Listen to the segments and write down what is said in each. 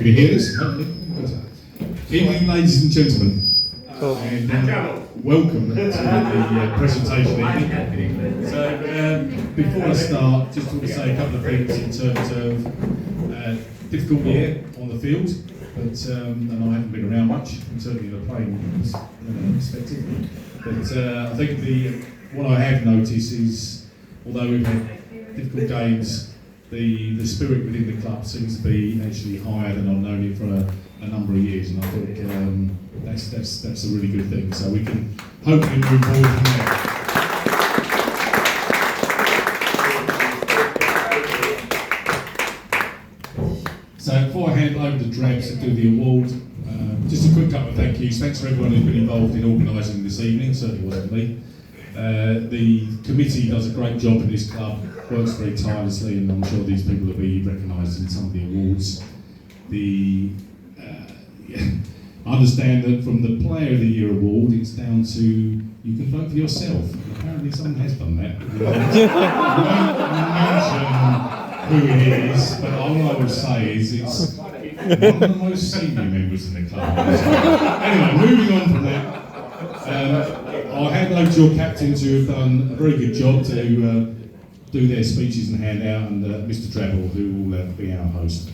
Can you hear this? Evening, ladies and gentlemen, and welcome to the presentation evening. So, before I start, just want to say a couple of things in terms of difficult year on the field, but and I haven't been around much, certainly in the playing perspective. But I think what I have noticed is, although we've had difficult games, the spirit within the club seems to be actually higher than I've known it for a number of years, and I think that's a really good thing. So we can hopefully move forward from there. So before I hand over to Drabs to do the award, just a quick couple of thank yous. Thanks for everyone who's been involved in organising this evening. Certainly wasn't me. The committee does a great job in this club, works very tirelessly, and I'm sure these people will be recognised in some of the awards. I understand that from the Player of the Year award, it's down to you can vote for yourself. And apparently someone has done that. We won't mention who it is, but all I would say is it's one of the most senior members in the club. Anyway, moving on from that. I'll hand over to your captains who have done a very good job to do their speeches and hand out, and Mr. Drabble, who will be our host.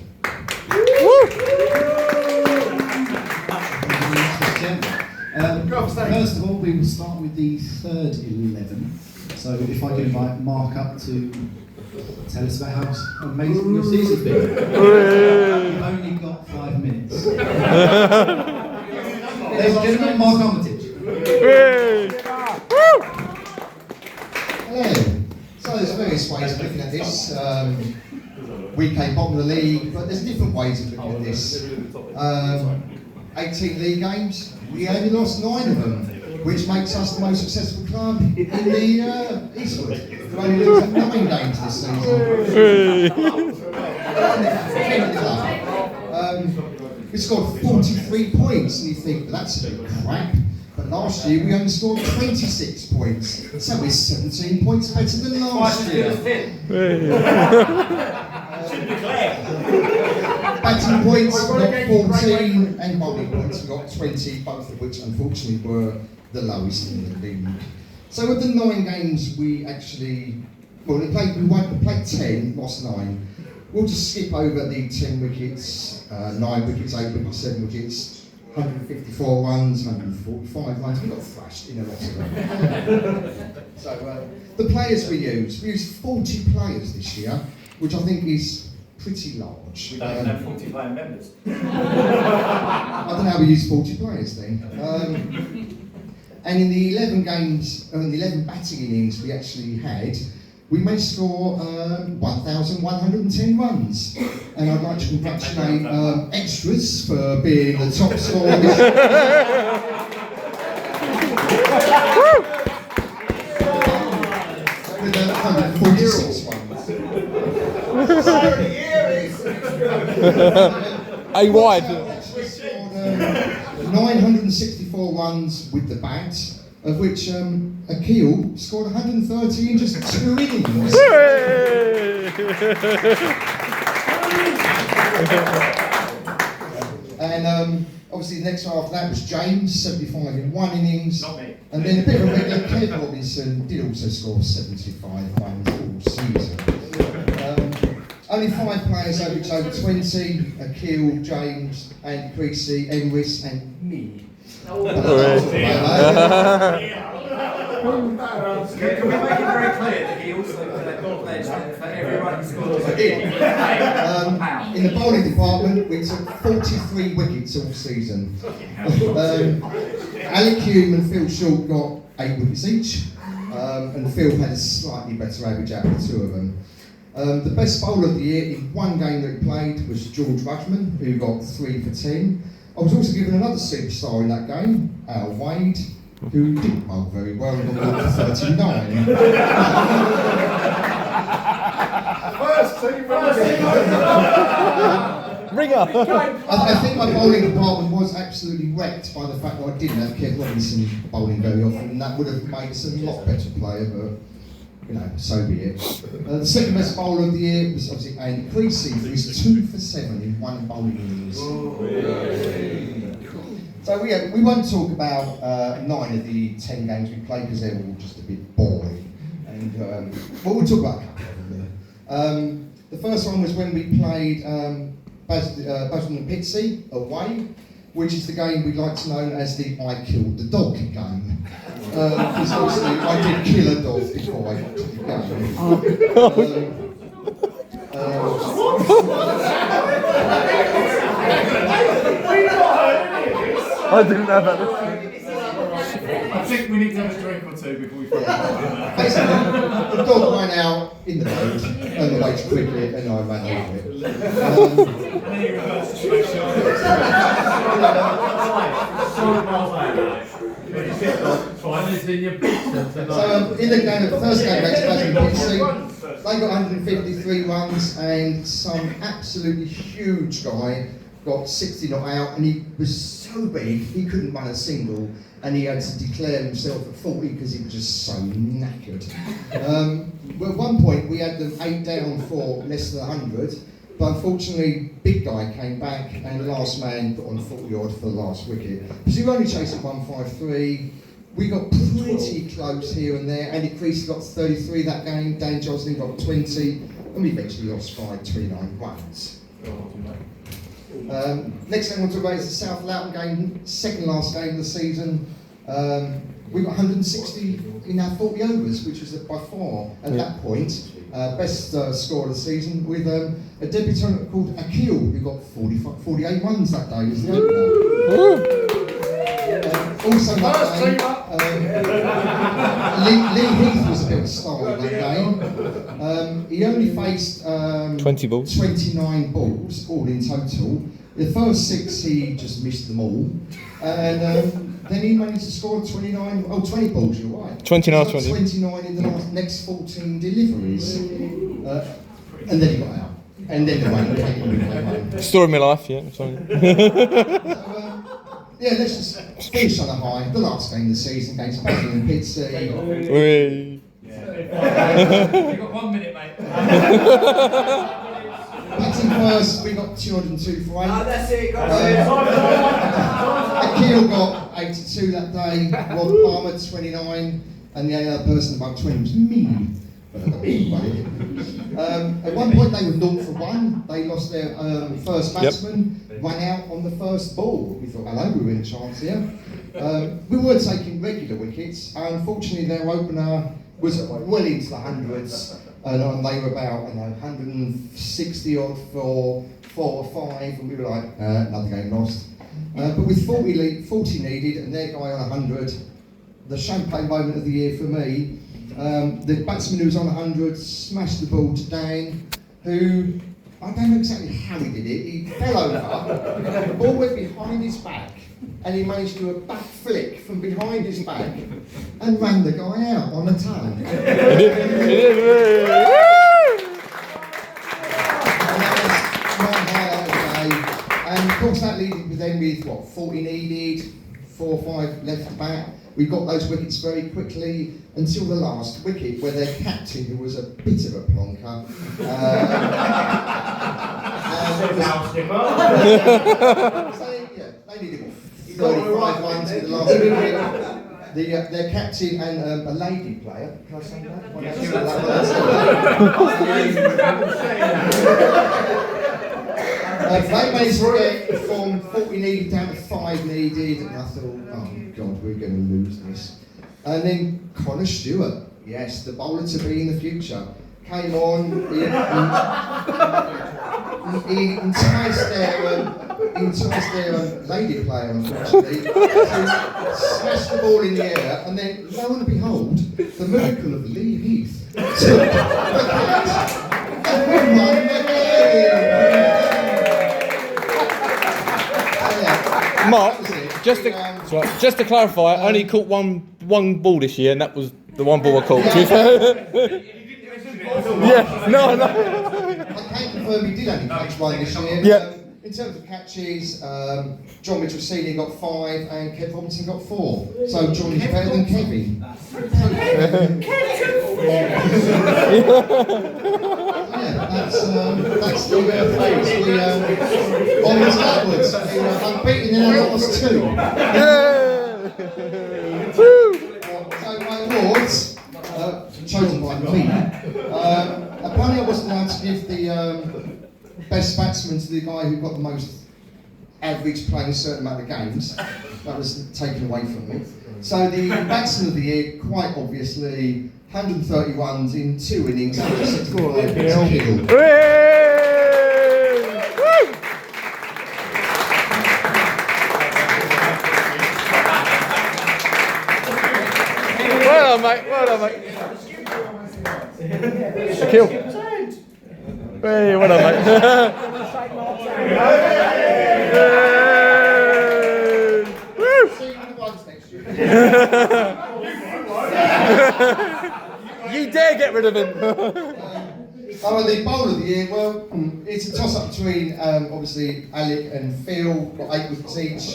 First of all, we will start with the third 11. So if I can invite Mark up to tell us about how amazing your season's been. You've only got 5 minutes. Ladies and gentlemen, Mark Armitage. Hello. So there's various ways of looking at this. We came bottom of the league, but there's different ways of looking at this. 18 league games, we only lost 9 of them, which makes us the most successful club in the Eastwood. We've only lost 9 games this season. We scored 43 points, and you think, well, that's a bit crap. But last year we only scored 26 points, so we're 17 points better than last year. Batting points, we got 14, and bowling points, we got 20, both of which unfortunately were the lowest in the league. So with the 9 games we actually, we played 10, lost 9. We'll just skip over the 10 wickets, 9 wickets, 8 wickets, 7 wickets. 154 runs, 145 runs, we got thrashed in a lot of them. So the players we used 40 players this year, which I think is pretty large. We don't have 40 playing members. I don't know how we used 40 players then. And in the 11 games, in the 11 batting innings we actually had, we may score 1,110 runs. And I'd like to congratulate Extras for being the top scorer this year. With 146 runs. A wide. We scored 964 runs with the bat, of which Akil scored 130 in just 2 innings. And obviously the next one after that was James, 75 in 1 innings. Not me. And then a bit of a regular, Kev Robinson did also score 75 runs all season. Only 5 players over 20, Akil, James, Andy Creasy, Enris and me. Can we make it very clear that he also pledged for everyone who scored in the bowling department, we took 43 wickets all season. Alec Hume and Phil Short got 8 wickets each, and Phil had a slightly better average out of the 2 of them. The best bowler of the year in 1 game that he played was George Rudgman, who got 3 for 10. I was also given another superstar in that game, Al Wade, who didn't bowl very well and got 39. First team. Ringer! I think my bowling department was absolutely wrecked by the fact that I didn't have Kev Robinson bowling very often, and that would have made us a lot better player, but you know, so be it. The second best bowler of the year was obviously Andy Creasy, who was 2 for 7 in one bowling innings. So we won't talk about 9 of the 10 games we played because they're all just a bit boring. And we'll talk about a couple of them there. The first one was when we played Basildon and Pitsea away, which is the game we like to know as the I Killed the Dog game. Because obviously I did kill a dog before I got to the game. I didn't know about this. I think we need to have a drink or two before we finish. Basically, the dog ran out in the road and the way to quickly, and I ran over it. So in the game, the first game against Basildon Pitsea, they got 153 runs, and some absolutely huge guy got 60 not out, and he was so big he couldn't run a single, and he had to declare himself at 40 because he was just so knackered. Well, at one point we had them 8 down for less than 100, but unfortunately big guy came back and the last man put on 40 odd for the last wicket. Because we were only chasing 153. We got pretty close here and there. Andy Creasy got 33 that game, Dan Joslin got 20, and we eventually lost by 29 runs. Next game we'll talk about is the South Loughton game, second last game of the season. We got 160 in our 40 overs, which was by far, at that point, best score of the season, with a debutant called Akil, who got 48 runs that day as the opener. Also that game, Lee Heath was a bit of a star in that game. He only faced 20 balls. 29 balls, all in total. The first 6 he just missed them all. And then he managed to score 20 balls, you're right. 29, 20. 29 in the next 14 deliveries. And then he got out. And then the rain came. Story of my life, yeah. Sorry. Yeah, let's just finish on a high. The last game of the season against Basildon and Pitsea. You've got 1 minute, mate. Batting first, we got 202 for 8. That's it, Akil got 82 that day, Rob Palmer 29, and the only other person above 20 was me. But I got everybody. At one point they were 0 for 1. They lost their first batsman, ran out on the first ball. We thought, hello, we were in a chance here. We were taking regular wickets. Unfortunately, their opener was well into the hundreds, and they were about 160 odd for 4 or 5, and we were like, another game lost. But with 40 needed and their guy on 100, the champagne moment of the year for me, the batsman who was on 100 smashed the ball to Dan, who, I don't know exactly how he did it, he fell over, the ball went behind his back, and he managed to do a back flick from behind his back and ran the guy out on the tongue. He did. And of course that leaded then with 40 needed, 4 or 5 left to bat. We got those wickets very quickly until the last wicket, where their captain, who was a bit of a plonker, they needed 35 runs with the last wicket. Their captain and a lady player, can I say that? They managed to get from 40 needed down to 5 needed, and I thought, oh God, we're going to lose this. And then Connor Stewart, yes, the bowler to be in the future, came on. He enticed their lady player, unfortunately, to smash the ball in the air, and then, lo and behold, the miracle of Lee Heath took the catch and won the game. Mark, just to clarify, I only caught one ball this year, and that was the one ball I caught. I can confirm he did only catch one this year. Yeah. In in terms of catches, John Mitchell Senior got 5 and Kev Robinson got 4. So John is better than Kevin. Yeah, that's the phase. Onwards and upwards. Unbeaten in our last 2. So my awards, chosen by me. Apparently I wasn't allowed to give the best batsman to the guy who got the most average playing a certain amount of games. That was taken away from me. So the batsman of the year, quite obviously, 131s in 2 innings, 165 to kill. Well done, mate. Well done, mate. Kill. Hey, well done, mate. You dare get rid of him. Oh, and the bowler of the year, well, it's a toss-up between, obviously, Alec and Phil, got 8 wickets each.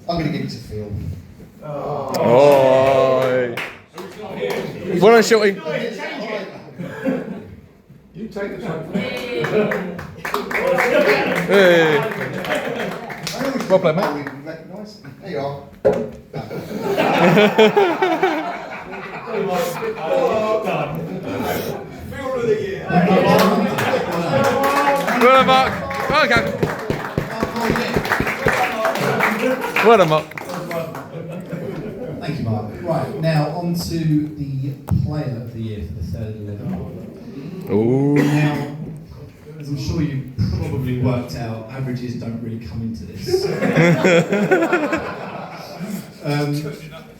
I'm going to give it to Phil. Oh. Well done, Shorty. You take the trophy. Hey. Well played, mate. There you are. Well done, Mark. Okay. Well done, Mark. Thank you, Mark. Right, now on to the player of the year for the third 11. Ooh. Now, as I'm sure you probably worked out, averages don't really come into this.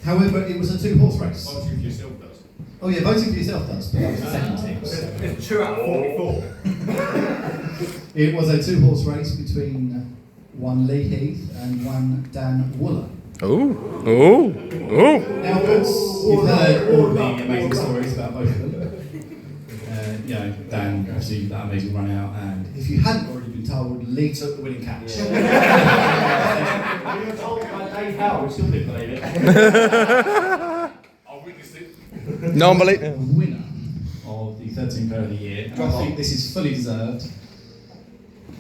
However, it was a 2-horse race. Voting for yourself does. Oh yeah, voting for yourself does, but that was the second team. It's 2 out of 44. It was a 2-horse race between one Lee Heath and one Dan Wooler. Ooh. Ooh. Ooh. Now, you've heard all the amazing stories about both of them. You know, Dan received that amazing run out, and if you hadn't already been told, Lee took the winning catch. You were told by Dave Howell, we still didn't believe it. I'll witness it. Non-believable. The winner of the 13th Player of the Year, and I think this is fully deserved.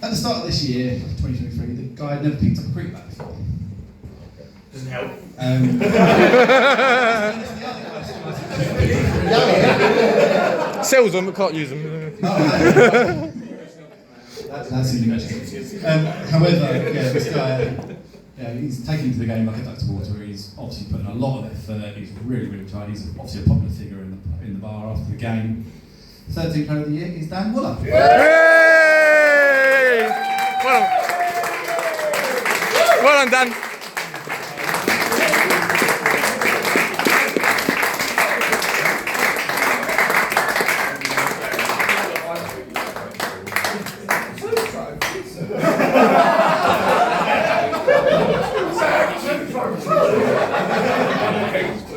At the start of this year, 2023, the guy had never picked up a cricket bat before. Doesn't help. Sells them, but can't use them. That's interesting. However, yeah, this guy, yeah, he's taken into the game like a duck to water. He's obviously putting a lot of effort. He's really, really tried. He's obviously a popular figure in the bar after the game. 13th Player of the Year is Dan Wooler. Yay! Well done, Dan.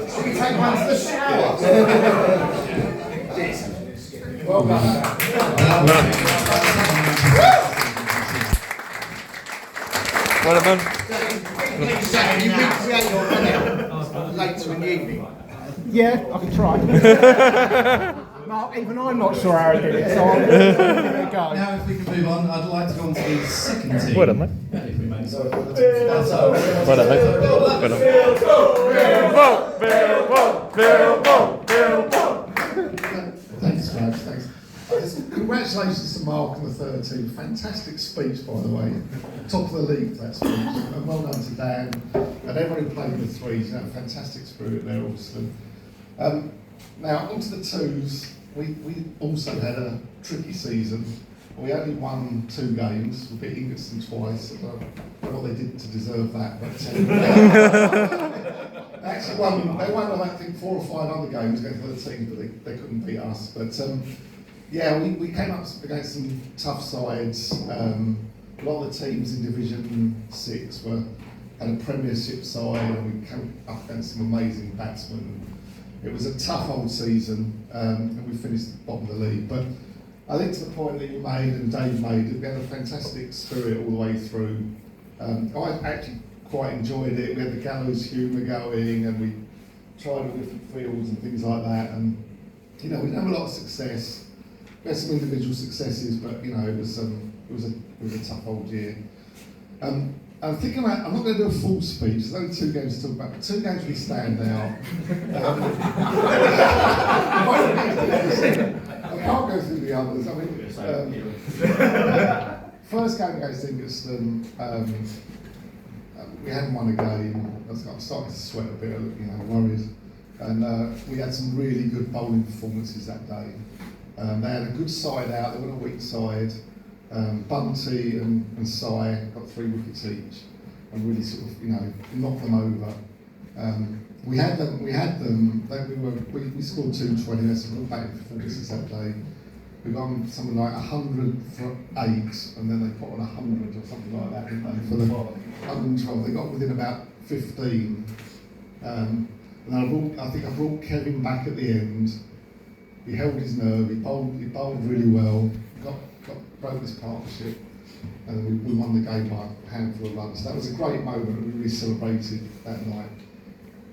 Should we take one to the shower? Well done. Well done, man. You recreate your run out later in the evening. Yeah, I can try. Mark, even I'm not sure how I did it, so I'm going to give it a go. Now, if we can move on, I'd like to go on to the second team. Well done, mate. If we may. Well done, mate. Well done. Thanks, guys. Thanks. Congratulations to Mark and the third team. Fantastic speech, by the way. Top of the league for that speech. And well done to Dan and everyone who played the threes. You know, fantastic spirit there, obviously. Now, onto the twos. We also had a tricky season. We only won 2 games. We beat Ingerson twice. I don't know what they did to deserve that, but actually they won, I think, 4 or 5 other games against other teams, but they couldn't beat us. But yeah, we came up against some tough sides. A lot of the teams in Division 6 had a Premiership side, and we came up against some amazing batsmen. It was a tough old season, and we finished at the bottom of the league. But I think to the point that you made and Dave made, we had a fantastic spirit all the way through. I actually quite enjoyed it. We had the gallows humour going, and we tried all different fields and things like that. And you know, we didn't have a lot of success. We had some individual successes, but you know, it was a tough old year. I'm thinking about, I'm not going to do a full speech, there's only 2 games to talk about, but 2 games really stand out. I can't go through the others. I mean, first game against Ingerton, we hadn't won a game. I was starting to sweat a bit, you know, worried. And we had some really good bowling performances that day. They had a good side out, they were on a weak side. Bunty and Sai got 3 wickets each and really sort of, you know, knocked them over. We scored 220, that's some real batting performances that day. We got something like 100 for 8, and then they put on 100 or something like that, didn't they? For the 112, they got within about 15. And I think I brought Kevin back at the end. He held his nerve, he bowled really well, broke this partnership, and we won the game by a handful of runs. So that was a great moment, and we really celebrated that night.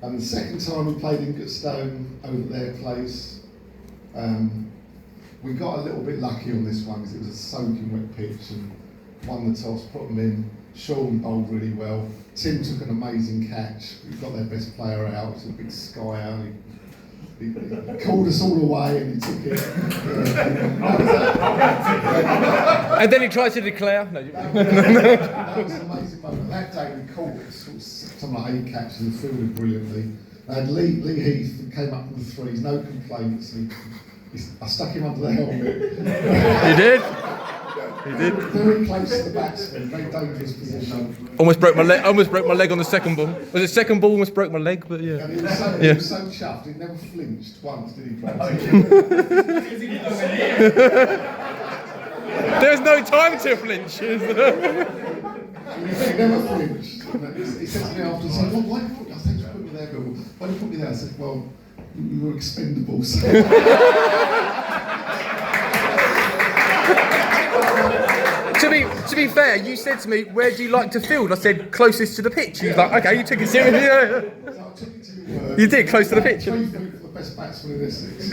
And the second time we played Ingerton over at their place, we got a little bit lucky on this one because it was a soaking wet pitch, and won the toss, put them in. Sean bowled really well. Tim took an amazing catch. We got their best player out. It was a big skyer. He called us all away and he took it. And then he tried to declare. No, that was an amazing moment. That day we called it something like 8 catches and fielded brilliantly. I had Lee Heath who came up with the threes, no complaints. I stuck him under the helmet. You did? You did? Very close to the batsman, very dangerous position. Almost broke my leg on the second ball. Was it second ball? Almost broke my leg, but yeah. And he was so chuffed, he never flinched once, did he, Brad? There's no time to flinch. He never flinched. He said to me after, he said, well, why did you put me there? Thanks for putting me there, Bill. Why did you put me there? I said, well, you were expendable. To be fair, you said to me, where do you like to field? I said, closest to the pitch. He was like, okay, you took it seriously. So I took it to your word. You did, close to the pitch. 3 feet for the best batsman in Essex.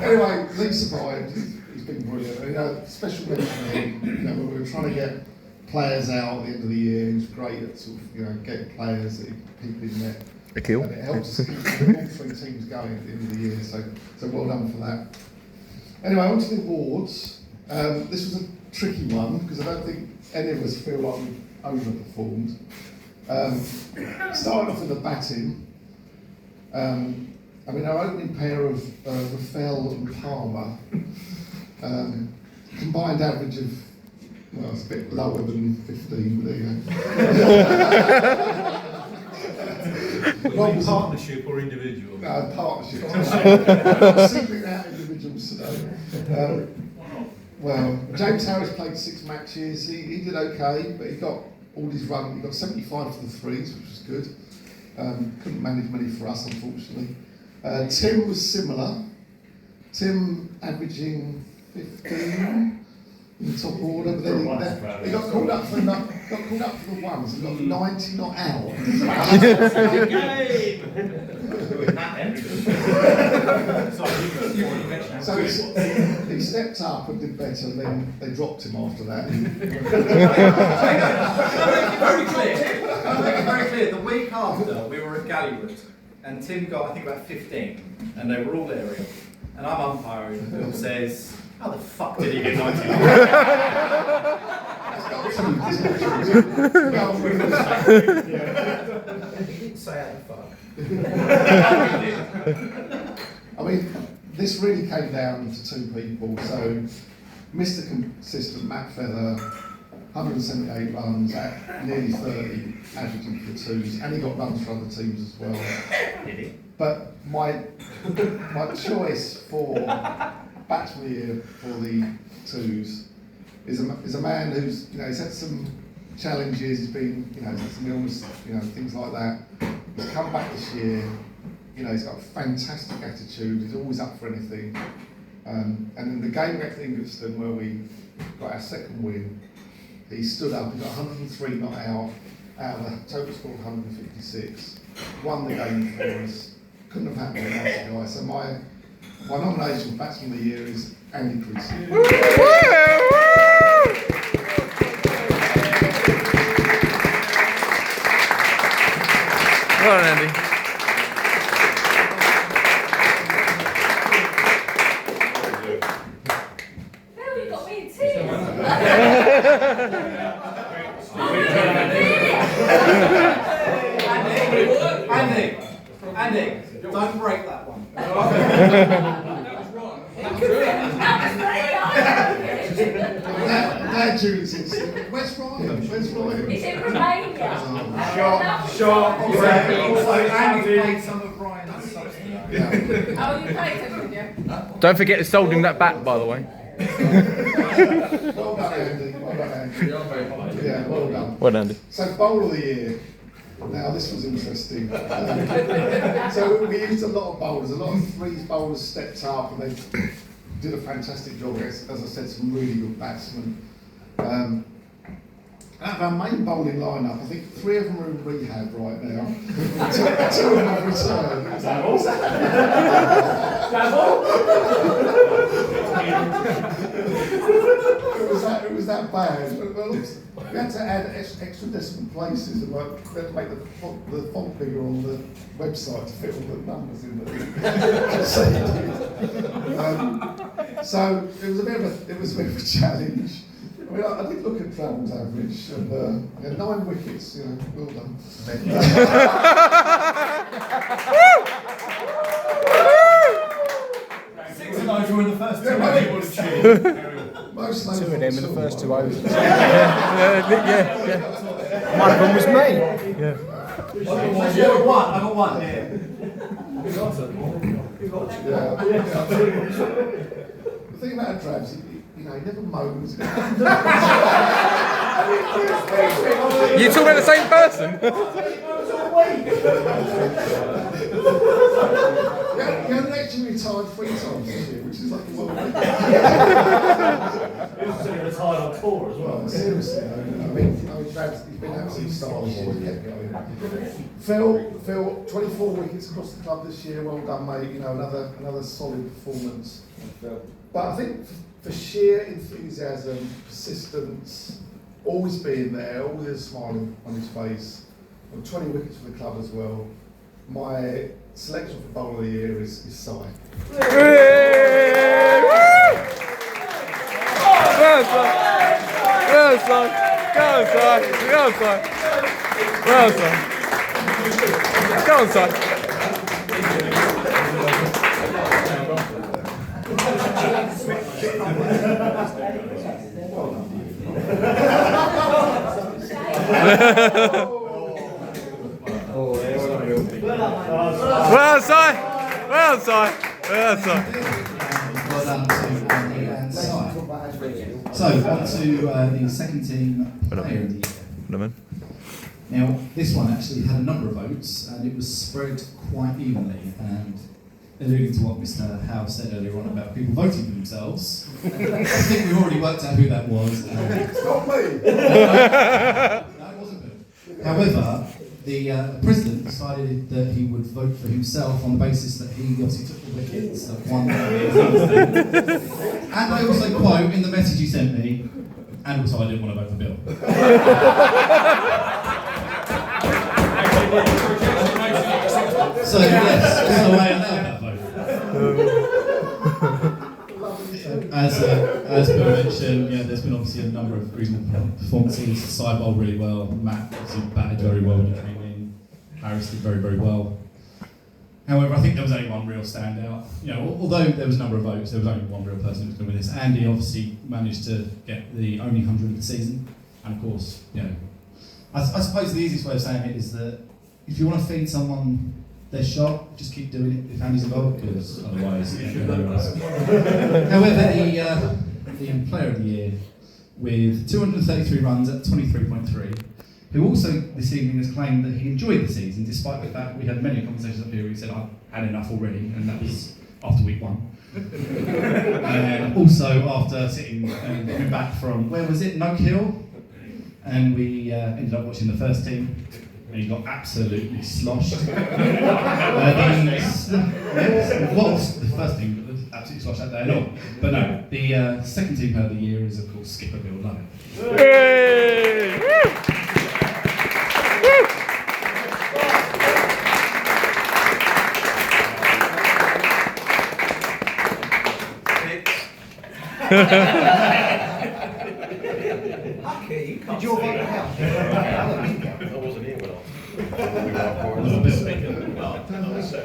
Anyway, Lee survived. He's been brilliant. You know, special mention to him. You know, when we were trying to get players out at the end of the year, he was great at sort of, you know, getting players that people he'd met. A kill. And it helps us keep all 3 teams going at the end of the year. So well done for that. Anyway, on to the awards. This was a tricky one because I don't think any of us feel like we've overperformed. Starting off with the batting. I mean, our opening pair of Rafael and Palmer, combined average of, well, it's a bit lower than 15, but there you go. Partnership or individual? No, partnership. I'm singling out individuals today. Well, James Harris played 6 matches. He did okay, but he got all his runs. He got 75 for the threes, which was good. Couldn't manage many for us, unfortunately. Tim was similar. Tim averaging 15 in the top order, but then he got called up for the ones. He got 90 not out. So he stepped up and did better, and then they dropped him after that. I'll make it very clear. The week after, we were at Gallywood, and Tim got, I think, about 15, and they were all there. And I'm umpiring, and Bill says, how the fuck did he get 90? He didn't say how the fuck. I mean, this really came down to 2 people. So, Mr. Consistent, Matt Feather, 178 runs at nearly 30, averaging for the 2s, and he got runs for other teams as well. Did he? But my choice for batsman of the year for the 2s is a man who's, you know, he's had some challenges. He's been, you know, he's had some illness, you know, things like that. He's come back this year. you know, he's got a fantastic attitude. He's always up for anything. And in the game against Ingliston, where we got our second win, he stood up. He got 103 not out of a total score of 156. Won the game for us. Couldn't have happened with a nicer guy. So my nomination for Batsman of the Year is Andy Creasy. Well done, Andy. Now you got me too. Andy, don't break that one. Glad Julie said, where's Ryan? Where's Ryan? It's in Romania. Sharp. Also, Andy played some of Ryan's subs today. Oh, you played them, did you? Don't forget to sold him that bat, by the way. Well done, Andy. Well done, Andy. Yeah, well done. Well done, Andy. So, Bowl of the Year. Now, this was interesting. So, we used a lot of bowlers. A lot of threes bowlers stepped up and they did a fantastic job. As I said, some really good batsmen. Out of our main bowling lineup, I think 3 of them are in rehab right now. 2 of them have returned. It was that bad. Well, we had to add extra decimal places and we had to make the font bigger on the website to fit all the numbers in there. So it was a bit of a challenge. I mean, I did look at Travel's average, and 9 wickets, you know, well done. 6 of those were in the first 2 Yeah, you would achieve. Most 2 of them in the first 2 overs. Yeah. One of them was me. Yeah. I got one here. The thing about Travs, you know, he never moans. You talking about the same person? He only actually retired 3 times this year, which is like a lot. He was retired on tour as well. Seriously, I mean, Travs, he's been absolutely star this year. He kept going. Phil, 24 wickets across the club this year. Well done, mate. You know, another solid performance. But I think for sheer enthusiasm, persistence, always being there, always a smile on his face, and 20 wickets for the club as well. My selection for Bowl of the Year is Si. Well done, son. Well done. Go on, son. Go on, son. Well done. Go on, son. Well done. Well done. Well done. Well done to Andy and Si. So, on to the second team player of the year. Now, this one actually had a number of votes and it was spread quite evenly. And alluding to what Mr. Howe said earlier on about people voting for themselves, I think we've already worked out who that was. It's not me! No, it wasn't him. However, the president decided that he would vote for himself on the basis that he obviously took the wickets that won the and I also quote in the message he sent me, and also I didn't want to vote for Bill. So yes, so I allowed that vote. As Bill mentioned, yeah, there's been obviously a number of reasonable performances. Si bowled really well. Matt batted very well when he came in. Harris did very, very well. However, I think there was only one real standout. You know, although there was a number of votes, there was only one real person who was going to win this. Andy obviously managed to get the only 100 of the season, and of course, you know, I suppose the easiest way of saying it is that if you want to feed someone their shot, just keep doing it if Andy's involved, because otherwise, yeah, nowhere else. However, the player of the year with 233 runs at 23.3, who also this evening has claimed that he enjoyed the season, despite the fact we had many conversations up here where he said, I've had enough already, and that was after week 1. Also after sitting and coming back from, where was it, Nug Hill? And we ended up watching the first team, and he got absolutely sloshed. It was the first team that was absolutely sloshed that day and all. But no, the second team player of the year is of course Skipper Bill Lunnett. Hey! Woo! Did you all vote for house? I wasn't here when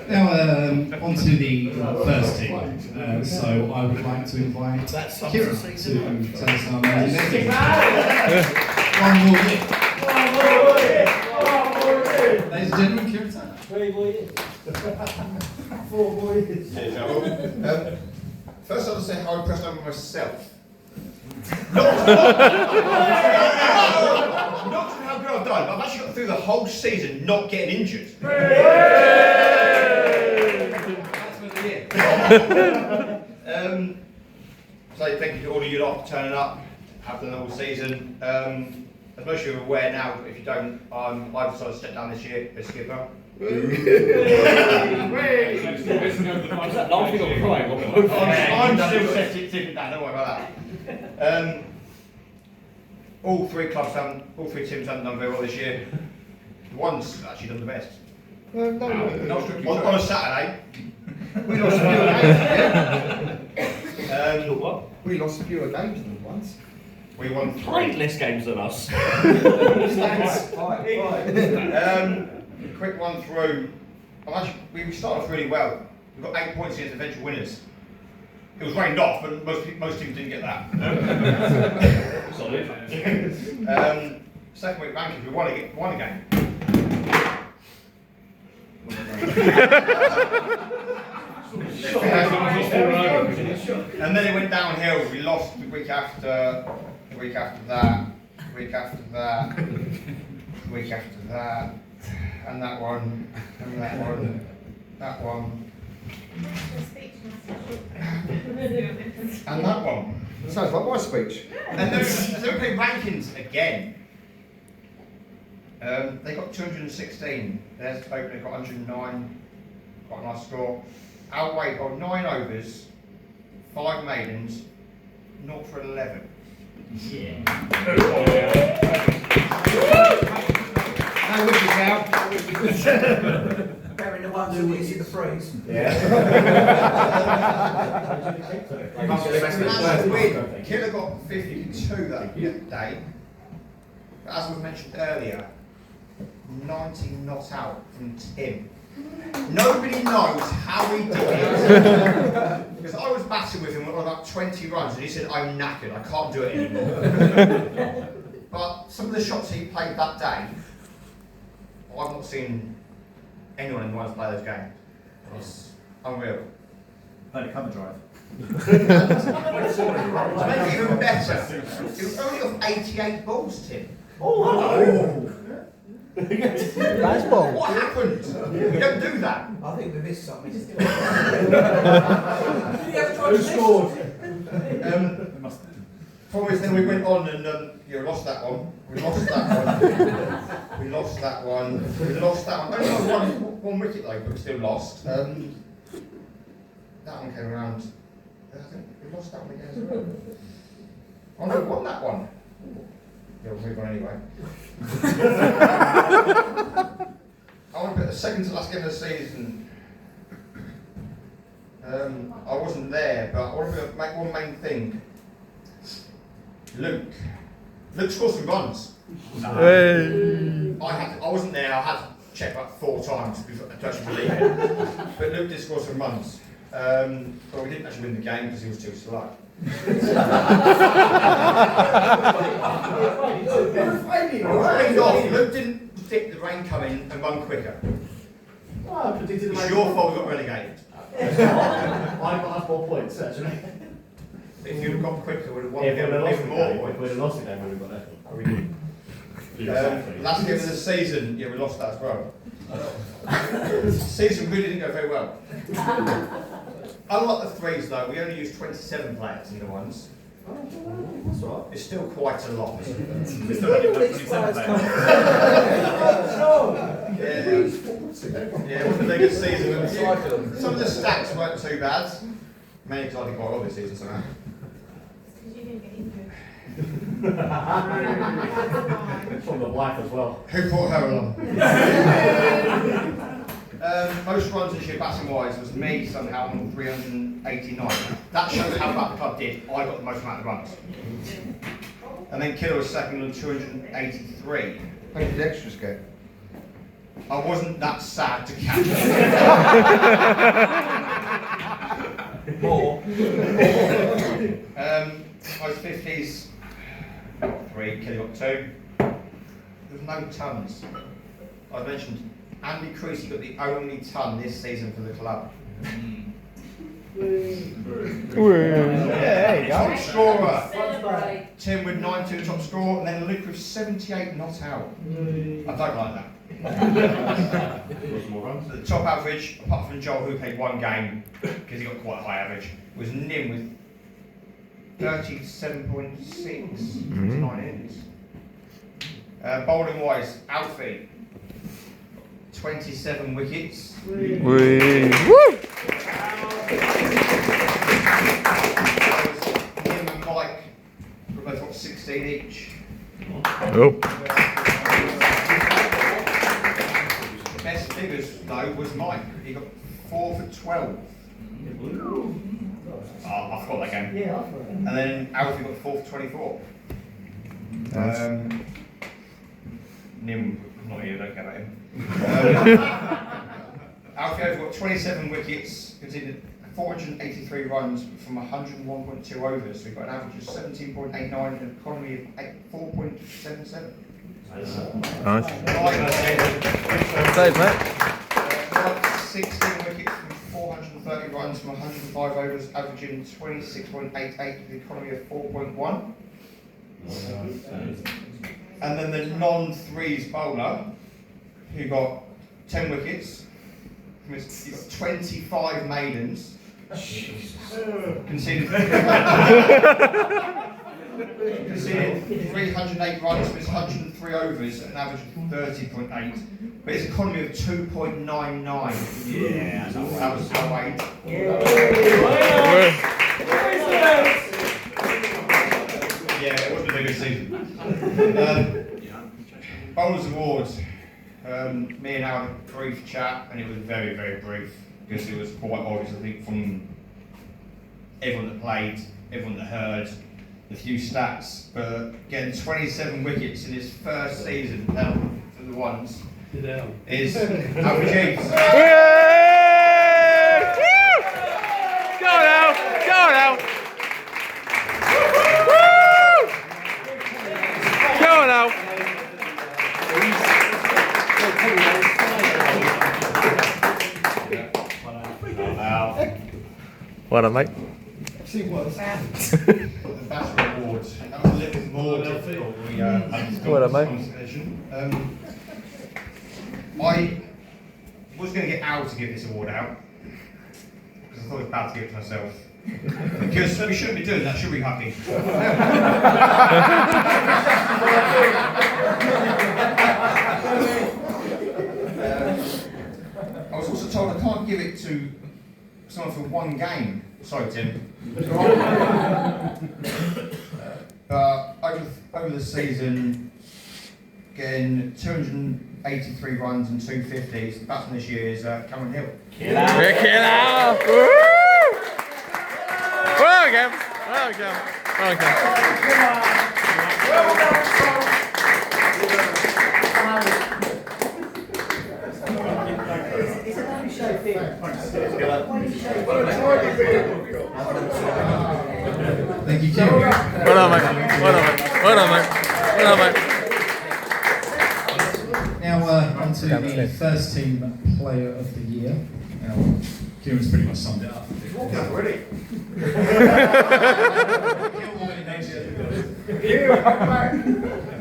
Now on to the first team. So I would like to invite Kira to tell us how amazing their team is. One more year. Ladies and gentlemen, Kira Turner. 3 more years. 4 more years. First, I'll say how impressed I am with myself. Not how good I've done, but I've actually got through the whole season not getting injured. That's for the year. So thank you to all of you lot for turning up, have done the whole season. As most of you are aware now, if you don't, I've decided to step down this year as skipper. Is that laughing or crying? I'm still sitting down, don't worry about that. All 3 teams haven't done very well this year. One's actually done the best. On a Saturday, we lost a few games. We lost a fewer games than once. We won 3. Played less games than us. Quick run through. We started off really well. We got 8 points against eventual winners. It was rained off, but most teams didn't get that. Solid. Second week rankings, we won a game. And then it went downhill. We lost the week after that, week after that, and that one, and that one. Sounds like my speech. And then we played rankings again. They got 216. There's Open, they got 109. Quite a nice score. Our weight got 9 overs, 5 maidens, 0 for 11. Yeah. No wishes now. Bearing the ones who wins in the freeze. Yeah. Killer got 52 that day. But as was mentioned earlier, 90 not out from Tim. Nobody knows how he did it. Because I was batting with him on about 20 runs and he said, I'm knackered, I can't do it anymore. But some of the shots he played that day, I've not seen anyone in the ones play those games. It's unreal. Played a cover drive. To make it even better, it was only off 88 balls, Tim. Oh! Nice ball. What happened? You don't do that. I think we missed something. Who scored? Problem is, then we went on and lost that one. We lost that one. We lost that one. We lost that one. Only one wicket though, but we still lost. That one came around. I think we lost that one again as well. Oh no, we won that one. Yeah, we'll move on anyway. I want to put the second to last game of the season. I wasn't there, but I want to make one main thing. Luke scored some runs. Hey. I wasn't there. I had to check about 4 times to actually believe it. But Luke did score some runs. But we didn't actually win the game because he was too slow. Luke didn't predict the rain coming and run quicker. Well, I predicted It's your fault we got relegated. I got 4 points actually. If you'd have got quicker, we would have won If we'd have lost even the more game, points. if we'd have lost the game, we would have got that one. Last game of the season, yeah, we lost that as well. The season really didn't go very well. Unlike the threes though, we only used 27 players in the ones. That's all right. It's still quite a lot. We still had 27 players. Yeah, it wasn't a good season. Some of the stats weren't too bad. Mainly because I did quite well this season somehow. Because you didn't get injured. From the wife as well. Who brought her along? Most runs this year, batting wise, was me somehow on 389. That shows how bad the club did. I got the most amount of runs. And then Killer was second on 283. How did the extras go? I wasn't that sad to catch. More. Most 50s, got 3, Kelly got 2. There was no tons. I mentioned Andy Creasy got the only ton this season for the club. There you go. Top scorer, Celebrate. Tim with 92 top score, and then Luke with 78 not out. I don't like that. The top average, apart from Joel who played 1 game, because he got quite a high average, was Nim with 37.6, 9 innings. Bowling wise, Alfie, 27 wickets. Woo! Nim and Mike were both got 16 each. Oh. Best figures though was Mike. He got 4 for 12. I forgot that game. Yeah, I forgot. And then Alfie got 4 for 24. Nim, not here, don't care about him. Alfie over got 27 wickets, conceded 483 runs from 101.2 overs, so he got an average of 17.89 and an economy of 4.77. Nice. Saves, mate. 16 wickets from 430 runs from 105 overs, averaging 26.88 with the economy of 4.1. And then the non-threes bowler, who got 10 wickets, he got 25 maidens, conceded 308 runs from his 103 overs at an average of 30.8, but his economy of 2.99. Yeah, that was so weight. Yeah, it wasn't a good season. Bowlers Awards. Me and Al had a brief chat, and it was very, very brief because it was quite obvious, I think, from everyone that played, everyone that heard, the few stats. But getting 27 wickets in his first season for the ones is Alfie Jeeves. Go now! Go now! Go now! Well done, mate. See what's happened. The Batter Award. That was a little bit more difficult. We had this Well done, mate. conversation. I was going to get Al to give this award out because I thought it was bad to give it to myself. Because we shouldn't be doing that, should we, Happy? I was also told I can't give it to someone for 1 game. Sorry, Tim. Over the season, getting 283 runs and 250s. The batsman this year is Cameron Hill. Killer! Woo! Well done, well done, well done. Thank you, Kieran. Well done, mate. Well done, mate. Well done, mate. Well done, mate. Now on to the first team player of the year. Now, Kieran's pretty much summed it up. Already.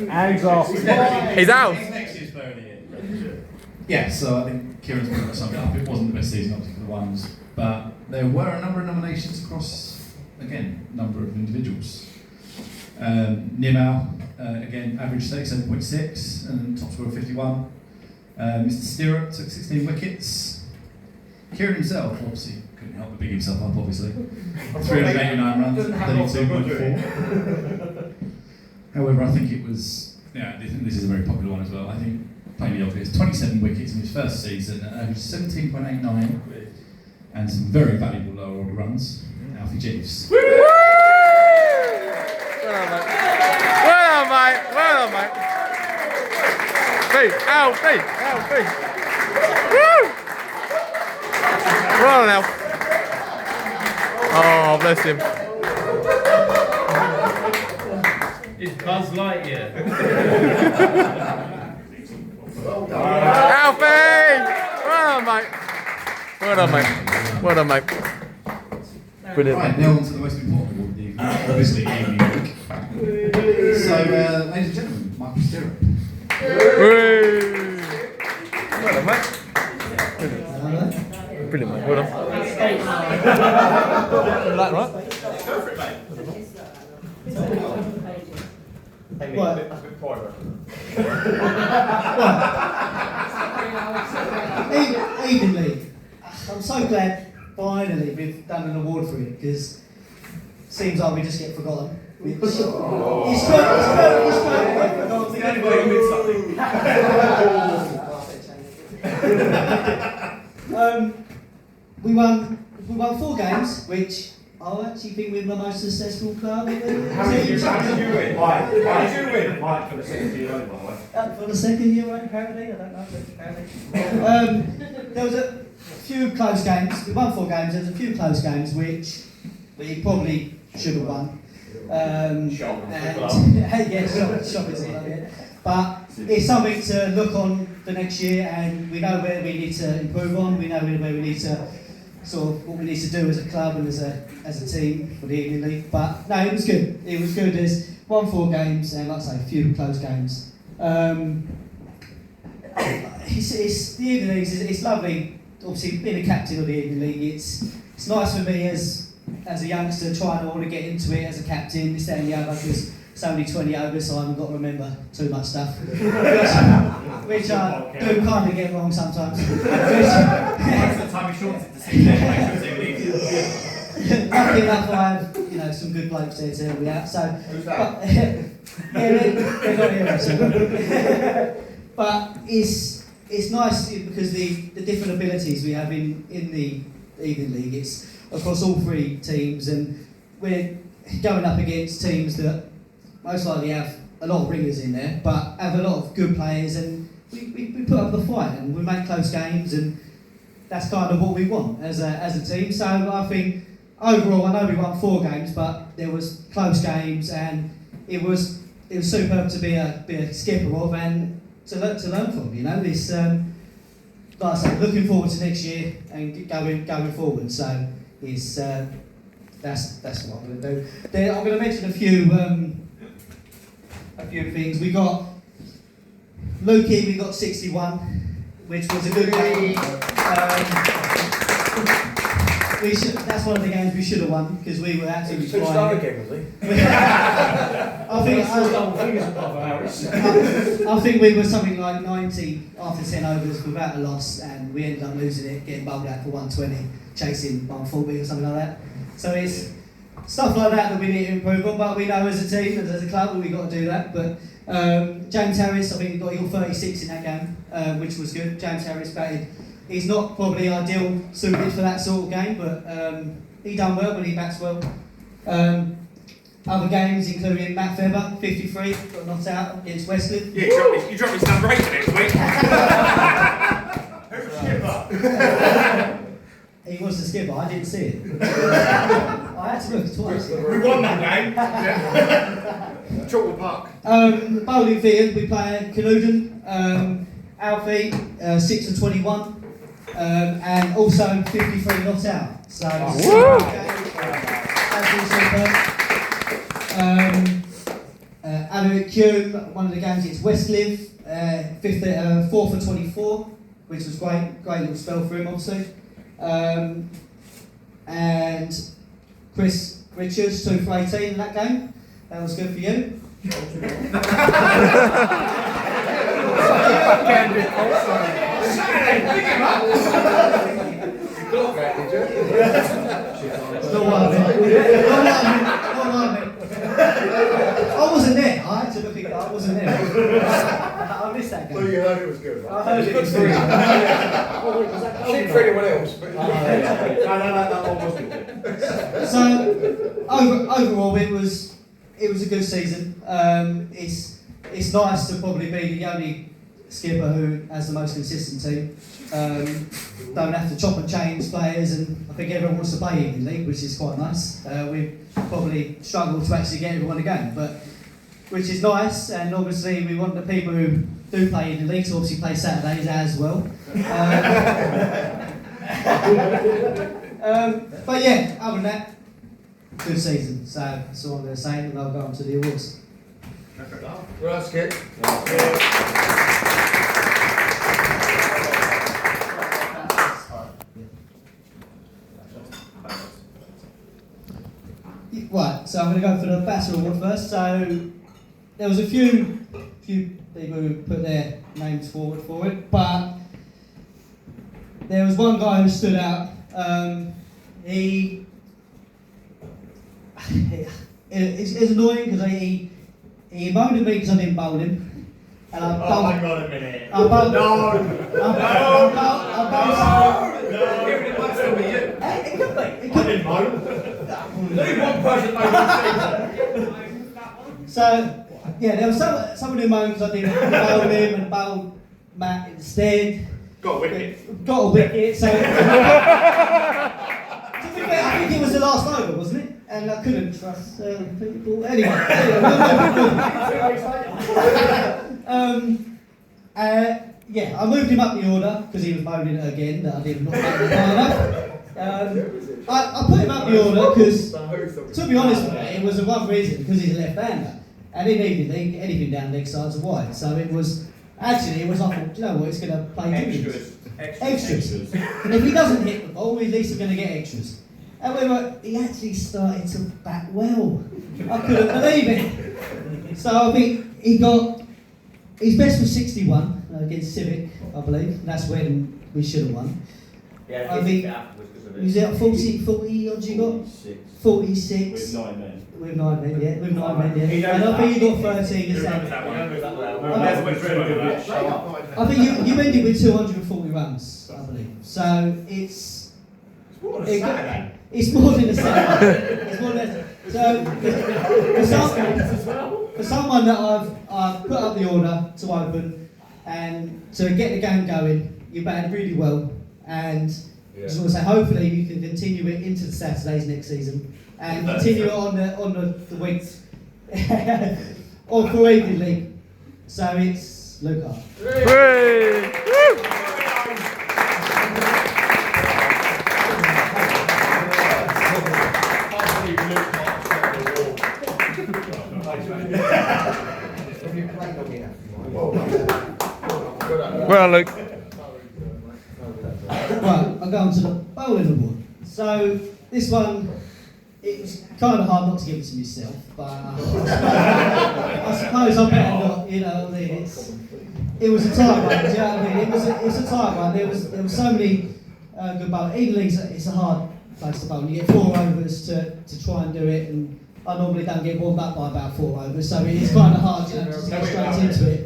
Hands off. He's out. He's next year's player of the year. Yeah, so I think Kieran's going to sum it up. It wasn't the best season, obviously, for the ones, but there were a number of nominations across, again, a number of individuals. Nimau, again, average 37.6 and top score of 51. Mr. Stirrup took 16 wickets. Kieran himself, obviously, couldn't help but big himself up, obviously. 389 runs, 32.4. However, I think it was, this is a very popular one as well. I think, plainly obvious, 27 wickets in his first season, average 17.89, and some very valuable lower order runs. Alfie Jeeves. Well done, mate. Well done, mate. Alfie. Woo! Well done, Alf. Oh, bless him. It's Buzz Lightyear. Alfie! Well done, mate. Well done, mate. Brilliant. Right, now on to the most important award of the evening, obviously evening week. So, ladies and gentlemen, Michael Stirrup. Well done, mate. Brilliant, mate. Well done. That right? Go for it, mate. Hey, What? that's a bit private. Evenly. I'm so glad finally we've done an award for it because it seems like we just get forgotten. It's true. It's true. The only way to win something. We won 4 games, which I actually think we're the most successful club. How did you win? Why did you win? Mike for the second year running, by the way. For the second year running, apparently. I don't know, but apparently. There was a few close games. We won 4 games. There was a few close games which we probably should have won. Shock is it? But it's something to look on the next year, and we know where we need to improve on. We know where we need to what we need to do as a club and as a team for the Evening League. But no, it was good. It was good. There's won 4 games, and like I say, a few close games. It's the Evening League. It's lovely. Obviously, being a captain of the Evening League, it's nice for me as a youngster trying to want to get into it as a captain, this, that and the other, because it's only 20 overs, so I haven't got to remember too much stuff, which I do kind of get wrong sometimes. Most of the time we shorten it to 6 days, make sure it's even easier. Lucky enough, I have some good blokes there to help me out. So, who's that? They're not here actually. But it's nice because the different abilities we have in the Evening League. It's across all 3 teams, and we're going up against teams that most likely have a lot of ringers in there, but have a lot of good players, and we put up the fight and we make close games, and that's kind of what we want as a team. So I think overall, I know we won 4 games, but there was close games, and it was superb to be a skipper of and to learn from. This. Like I say, looking forward to next year and going forward. So it's that's what I'm going to do. I'm going to mention a few things. We got Lukey. We got 61, which was a good game. That's one of the games we should have won because we were absolutely flying. I think we were something like 90 after 10 overs without a loss, and we ended up losing it, getting bowled out for 120, chasing 140 or something like that. So it's stuff like that we need to improve on, but we know as a team and as a club we've got to do that. But James Harris, I think you got your 36 in that game, which was good. James Harris batted. He's not probably ideal suited for that sort of game, but he done well when he bats well. Other games, including Matt Feather, 53, got knocked out against Westland. Yeah, you dropped me some rating next week. Who's the skipper? He was the skipper, I didn't see it. I had to look twice. We won that game. Chocolate Park. Bowling field, we play Canuden, Alfie, 6 of 21, and also 53 not out. So, Alaric Hume, one of the games against Westliff, 4 for 24, which was great little spell for him, obviously. And Chris Richards, 2 for 18 in that game. That was good for you. I wasn't there. I had to look at it. I wasn't there. I missed that game. Well, you heard it was good, right? I heard it was good. I didn't for anyone else, but No, that one wasn't good. So overall, it was a good season. It's nice to probably be the only skipper who has the most consistent team. Don't have to chop and change players, and I think everyone wants to play in the league, which is quite nice. We've probably struggled to actually get everyone a game, but which is nice. And obviously, we want the people who do play in the league to obviously play Saturdays as well. But yeah, other than that, good season. So that's all I'm going to say, and I'll go on to the awards. Well, that's good. Right, so I'm going to go for the Bassett Award first. So there was a few people who put their names forward for it, but there was one guy who stood out. It's annoying because he moaned at me because I didn't bowl him. And I bowled. Oh, hang on a minute. I bowled. No! It could be. I didn't moan. Only one person made a So, yeah, there was someone who moaned because I didn't bowl him and bowled Matt instead. Got a wicket. Got a wicket, so... To be fair, I think it was the last over, wasn't it? And I couldn't trust people. Anyway, yeah, I moved him up the order because he was moaning again that I did not make the I put him up the order because, to be honest with you, it was the one reason because he's a left-hander. And in Evening League, anything down leg sides are wide. So it was, actually, it was like, do you know what, it's going to play extras. And if he doesn't hit the ball, at least he's going to get extras. However, he actually started to bat well. I couldn't believe it. So I think he got, his best was 61 against Civic, I believe. And that's when we should have won. Yeah, I think, was it 40 odds you got? 46. With 9 men. With 9 men, yeah. With 9 men, yeah. And I think you got 13 as well. I think you ended with 240 runs, I believe. So it's more than a Saturday. It's more than a Saturday. It's more than a, so for someone that I've put up the order to open and to get the game going, you batted really well, and just want to say hopefully you can continue it into the Saturdays next season and continue it on the weeks or for Evening League. So it's Luca. Well, Luke. Right, I'll go on to the bowling award. So this one, it was kind of hard not to give it to myself, but I suppose I better not. You know, I mean, it was a tight one. Do you know what I mean? It was a tight one. There was so many good bowlers. Evening League's it's a hard place to bowl. You get 4 overs to try and do it, and I normally don't get warmed up by about 4 overs, so it is kind of hard, you know, just to get straight into it.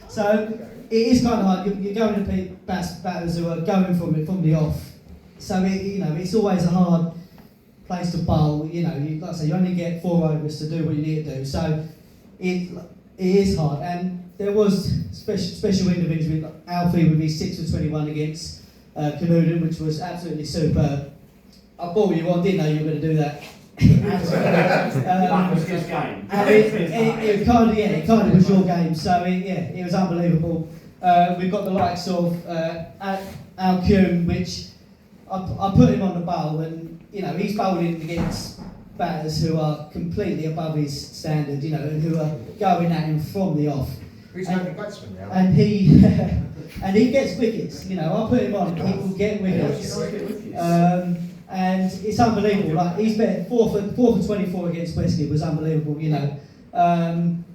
So it is kind of hard. You're going to batters who are going from the off. So it's always a hard place to bowl. You know, like I say, you only get 4 overs to do what you need to do. So it is hard. And there was special individuals with Alfie with his 6 for 21 against Canuden, which was absolutely superb. I brought you on, didn't know you were going to do that. That was his game. It kind of was your game. So it was unbelievable. We've got the likes of Al Kuhn, which I put him on the bowl, and he's bowling against batters who are completely above his standard, you know, and who are going at him from the off. Who's only batsman now? And he and he gets wickets. You know, I put him on, he will get wickets. And it's unbelievable. Like he's been 4 for 24 against Wesley was unbelievable. You know, and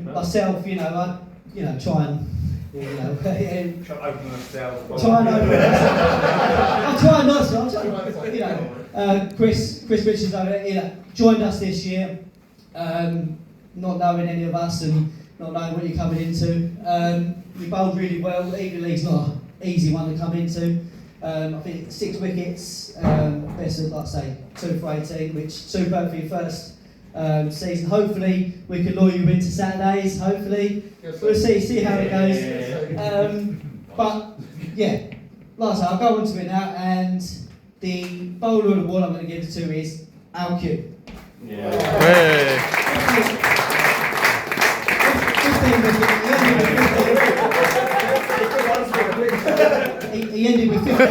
myself, you know, I try and. You know, Try to open myself. try and open I try not to. I'm trying, you know, Chris Richards over there, you know, joined us this year, not knowing any of us and not knowing what you're coming into. We bowled really well. Evening League's not an easy one to come into. I think 6 wickets, best of, like I say, 2 for 18, which superb for your first season. Hopefully we can lure you into Saturdays. Hopefully we'll see how it goes. But yeah, like I say, I'll go on to it now, and the bowler of the ball I'm going to give it to is Al Q. Hey. 15 wickets. He ended with 15.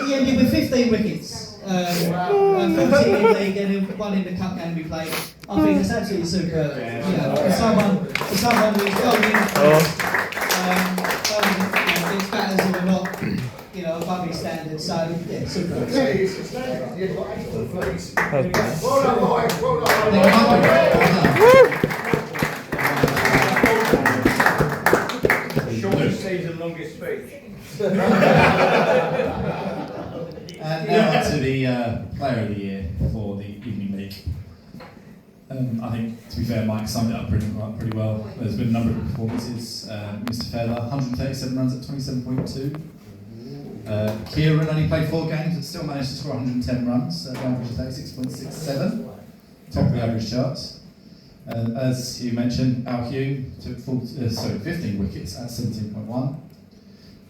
He ended with 15 wickets. 14 in the league and 1 in the cup game we played. I think it's absolutely superb. You know, for someone who's going in against batters who are not, you know, above his standard. So yeah, superb. Shortest season, longest speech. And now on to the Player of the Year for the Evening League. I think, to be fair, Mike summed it up pretty well. There's been a number of performances. Mr. Fairler, 137 runs at 27.2. Kieran only played 4 games but still managed to score 110 runs at an average of 36.67. Top of the average charts. As you mentioned, Al Hume took 15 wickets at 17.1.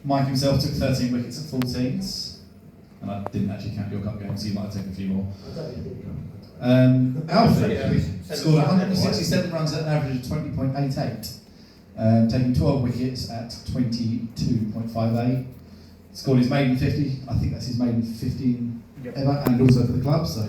Mike himself took 13 wickets at 14s. And I didn't actually count your cup games, so you might have taken a few more. Alfred scored 167 runs at an average of 20.88, taking 12 wickets at 22.58. Scored his maiden 50, I think that's his maiden 15 ever, and also for the club, so